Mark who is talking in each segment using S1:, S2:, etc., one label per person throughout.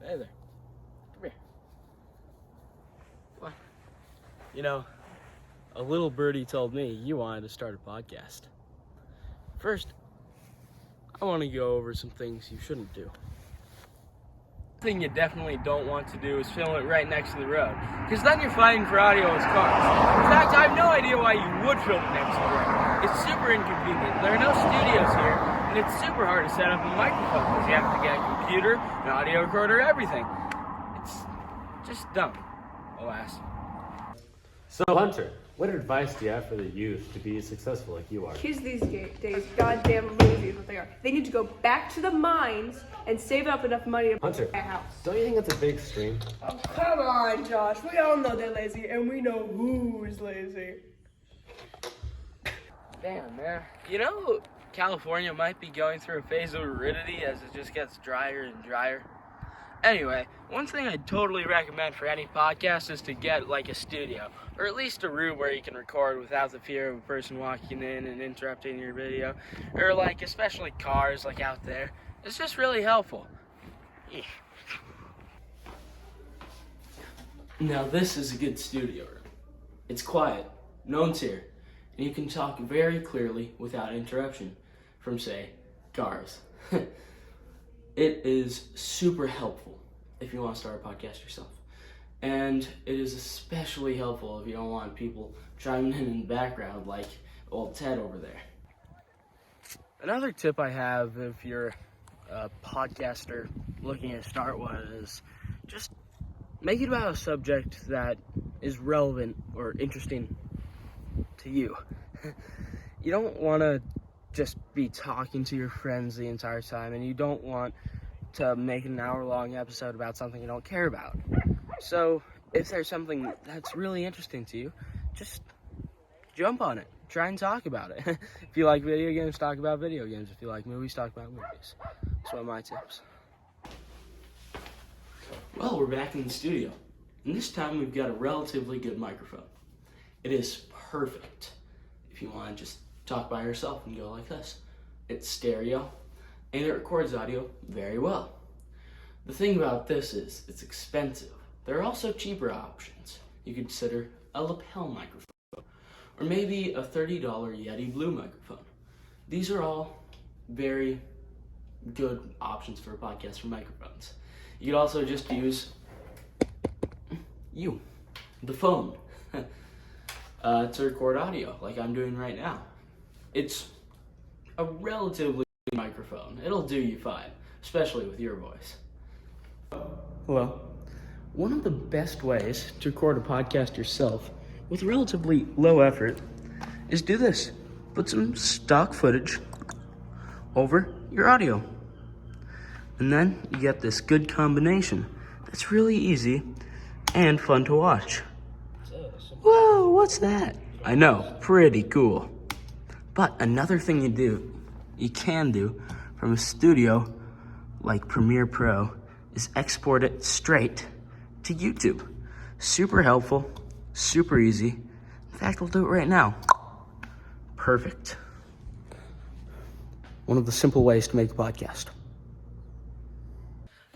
S1: Hey there. Come here. What? You know, a little birdie told me you wanted to start a podcast. First, I want to go over some things you shouldn't do. The thing you definitely don't want to do is film it right next to the road, because then you're fighting for audio with cars. In fact, I have no idea why you would film it next to the road. It's super inconvenient. There are no studios here, and it's super hard to set up a microphone because you have to get a computer, an audio recorder, everything. It's just dumb, alas.
S2: So Hunter, what advice do you have for the youth to be successful like you are?
S3: Kids these days, goddamn lazy is what they are. They need to go back to the mines and save up enough money to
S2: Hunter,
S3: buy a house.
S2: don't you think that's a big extreme?
S3: Oh, come on, Josh. We all know they're lazy, and we know who's lazy.
S1: Damn, man. You know, California might be going through a phase of aridity as it just gets drier and drier. Anyway, one thing I'd totally recommend for any podcast is to get like a studio, or at least a room where you can record without the fear of a person walking in and interrupting your video, or like especially cars like out there. It's just really helpful. Now this is a good studio room. It's quiet, no one's here, and you can talk very clearly without interruption from, say, cars. It is super helpful if you want to start a podcast yourself. And it is especially helpful if you don't want people chiming in the background like old Ted over there. Another tip I have if you're a podcaster looking to start one is just make it about a subject that is relevant or interesting to you. You don't want to just be talking to your friends the entire time, and you don't want to make an hour-long episode about something you don't care about. So if there's something that's really interesting to you, just jump on it. Try and talk about it. If you like video games, talk about video games. If you like movies, talk about movies. That's one of my tips. Well, we're back in the studio, and this time we've got a relatively good microphone. It is perfect if you want to just talk by yourself and go like this. It's stereo, and it records audio very well. The thing about this is it's expensive. There are also cheaper options. You could consider a lapel microphone, or maybe a $30 Yeti Blue microphone. These are all very good options for a podcast for microphones. You could also just use the phone, to record audio like I'm doing right now. It's a relatively good microphone. It'll do you fine, especially with your voice. Hello. One of the best ways to record a podcast yourself with relatively low effort is do this. Put some stock footage over your audio. And then you get this good combination that's really easy and fun to watch. Whoa, what's that? I know, pretty cool. But another thing you can do from a studio like Premiere Pro is export it straight to YouTube. Super helpful, super easy. In fact, we'll do it right now. Perfect. One of the simple ways to make a podcast.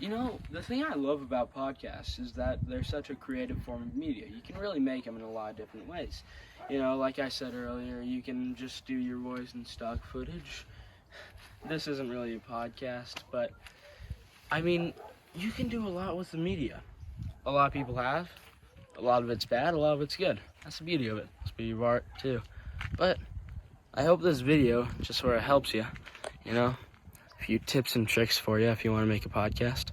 S1: You know, the thing I love about podcasts is that they're such a creative form of media. You can really make them in a lot of different ways. You know, like I said earlier, you can just do your voice in stock footage. This isn't really a podcast, but I mean, you can do a lot with the media. A lot of people have. A lot of it's bad, a lot of it's good. That's the beauty of it. It's the beauty of art, too. But I hope this video just sort of helps you, you know? A few tips and tricks for you if you want to make a podcast.